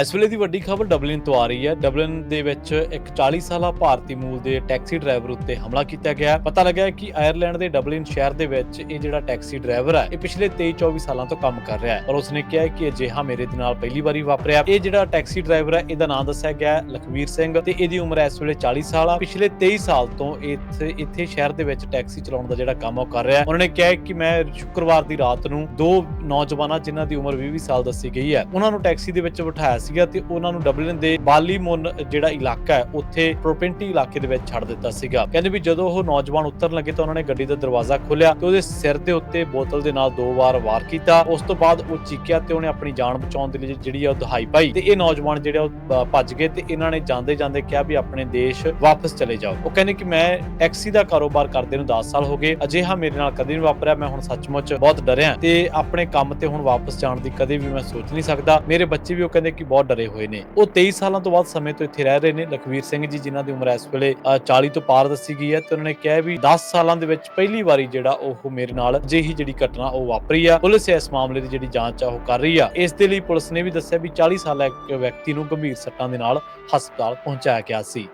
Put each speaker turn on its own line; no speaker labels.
ਇਸ ਵੇਲੇ ਦੀ ਵੱਡੀ ਖਬਰ ਡਬਲਿਨ ਤੋਂ ਆ ਰਹੀ ਹੈ। ਡਬਲਿਨ ਦੇ ਵਿੱਚ ਇੱਕ 40 ਸਾਲਾ ਭਾਰਤੀ ਮੂਲ ਦੇ ਟੈਕਸੀ ਡਰਾਈਵਰ ਉੱਤੇ ਹਮਲਾ ਕੀਤਾ ਗਿਆ। ਪਤਾ ਲੱਗਾ ਕਿ ਆਇਰਲੈਂਡ ਦੇ ਡਬਲਿਨ ਸ਼ਹਿਰ ਦੇ ਵਿੱਚ ਇਹ ਜਿਹੜਾ ਟੈਕਸੀ ਡਰਾਈਵਰ ਹੈ ਇਹ ਪਿਛਲੇ 23-24 ਸਾਲਾਂ ਤੋਂ ਕੰਮ ਕਰ ਰਿਹਾ ਹੈ, ਪਰ ਉਸਨੇ ਕਿਹਾ ਕਿ ਅਜਿਹਾ ਮੇਰੇ ਦੇ ਨਾਲ ਪਹਿਲੀ ਵਾਰੀ ਵਾਪਰਿਆ। ਇਹ ਜਿਹੜਾ ਟੈਕਸੀ ਡਰਾਈਵਰ ਹੈ ਇਹਦਾ ਨਾਮ ਦੱਸਿਆ ਗਿਆ ਲਖਵੀਰ ਸਿੰਘ ਤੇ ਇਹਦੀ ਉਮਰ ਇਸ ਵੇਲੇ 40 ਸਾਲ ਆ। ਪਿਛਲੇ 23 ਸਾਲ ਤੋਂ ਇੱਥੇ ਸ਼ਹਿਰ ਦੇ ਵਿੱਚ ਟੈਕਸੀ ਚਲਾਉਣ ਦਾ ਜਿਹੜਾ ਕੰਮ ਉਹ ਕਰ ਰਿਹਾ ਹੈ। ਉਹਨਾਂ ਨੇ ਕਿਹਾ ਕਿ ਮੈਂ ਸ਼ੁੱਕਰਵਾਰ ਦੀ ਰਾਤ ਨੂੰ ਦੋ ਨੌਜਵਾਨਾਂ ਜਿਨ੍ਹਾਂ ਦੀ ਉਮਰ 20 ਸਾਲ ਦੱਸੀ ਗਈ ਹੈ ਉਹਨਾਂ ਨੂੰ ਟੈਕਸੀ ਦੇ ਵਿੱਚ ਬਿਠਾਇਆ ਸੀਗਾ ਤੇ ਉਹਨਾਂ ਨੂੰ ਡਬਲਿਨ ਦੇ ਬਾਲੀਮੁਨ ਜਿਹੜਾ ਇਲਾਕਾ ਹੈ ਉੱਥੇ ਪ੍ਰੋਪੈਂਟੀ ਇਲਾਕੇ ਦੇ ਵਿੱਚ ਛੱਡ ਦਿੱਤਾ ਸੀਗਾ। ਕਹਿੰਦੇ ਵੀ ਜਦੋਂ ਉਹ ਨੌਜਵਾਨ ਉਤਰਨ ਲੱਗੇ ਤਾਂ ਉਹਨਾਂ ਨੇ ਗੱਡੀ ਦਾ ਦਰਵਾਜ਼ਾ ਖੋਲ੍ਹਿਆ ਤੇ ਉਹਦੇ ਸਿਰ ਦੇ ਉੱਤੇ ਬੋਤਲ ਦੇ ਨਾਲ 2 ਵਾਰ ਵਾਰ ਕੀਤਾ। ਉਸ ਤੋਂ ਬਾਅਦ ਉਹ ਚੀਕਿਆ ਤੇ ਉਹਨੇ ਆਪਣੀ ਜਾਨ ਬਚਾਉਣ ਦੇ ਲਈ ਜਿਹੜੀ ਆ ਉਹ ਦਹਾਈ ਪਾਈ ਤੇ ਇਹ ਨੌਜਵਾਨ ਜਿਹੜੇ ਉਹ ਭੱਜ ਗਏ ਤੇ ਇਹਨਾਂ ਨੇ ਜਾਂਦੇ ਜਾਂਦੇ ਕਿਹਾ ਵੀ ਆਪਣੇ ਦੇਸ਼ ਵਾਪਸ ਚਲੇ ਜਾਓ। ਉਹ ਕਹਿੰਦੇ ਕਿ ਮੈਂ ਟੈਕਸੀ ਦਾ ਕਾਰੋਬਾਰ ਕਰਦੇ ਨੂੰ 10 ਸਾਲ ਹੋ ਗਏ, ਅਜਿਹਾ ਮੇਰੇ ਨਾਲ ਕਦੇ ਨਹੀਂ ਵਾਪਰਿਆ। ਮੈਂ ਹੁਣ ਸੱਚਮੁੱਚ ਬਹੁਤ ਡਰਿਆ ਤੇ ਆਪਣੇ ਕੰਮ ਤੇ ਹੁਣ ਵਾਪਸ ਜਾਣ ਦੀ ਕਦੇ ਵੀ ਮੈਂ ਸੋਚ ਨਹੀਂ ਸਕਦਾ। ਮੇਰੇ ਬੱਚੇ ਵੀ ਉਹ ਕਹਿੰਦੇ ਕਿ ਬਹੁਤ ਡਰੇ ਹੋਏ ਨੇ। ਉਹ 23 ਸਾਲਾਂ ਤੋਂ ਬਾਅਦ ਸਮੇਂ ਤੋਂ ਇੱਥੇ ਰਹਿ ਰਹੇ ਨੇ। ਲਖਵੀਰ ਸਿੰਘ ਜੀ ਜਿਨ੍ਹਾਂ ਦੀ ਉਮਰ ਇਸ ਵੇਲੇ 40 ਤੋਂ ਪਾਰ ਦੱਸੀ ਗਈ ਹੈ ਤੇ ਉਹਨਾਂ ਨੇ ਕਿਹਾ ਵੀ 10 ਸਾਲਾਂ ਦੇ ਵਿੱਚ ਪਹਿਲੀ ਵਾਰੀ ਜਿਹੜਾ ਉਹ ਮੇਰੇ ਨਾਲ ਅਜਿਹੀ ਜਿਹੜੀ ਘਟਨਾ ਉਹ ਵਾਪਰੀ ਆ। ਪੁਲਿਸ ਇਸ ਮਾਮਲੇ ਦੀ ਜਿਹੜੀ ਜਾਂਚ ਆ ਉਹ ਕਰ ਰਹੀ ਆ। ਇਸ ਦੇ ਲਈ ਪੁਲਿਸ ਨੇ ਵੀ ਦੱਸਿਆ ਵੀ 40 ਸਾਲਾ ਇੱਕ ਵਿਅਕਤੀ ਨੂੰ ਗੰਭੀਰ ਸੱਟਾਂ ਦੇ ਨਾਲ ਹਸਪਤਾਲ ਪਹੁੰਚਾਇਆ ਗਿਆ ਸੀ।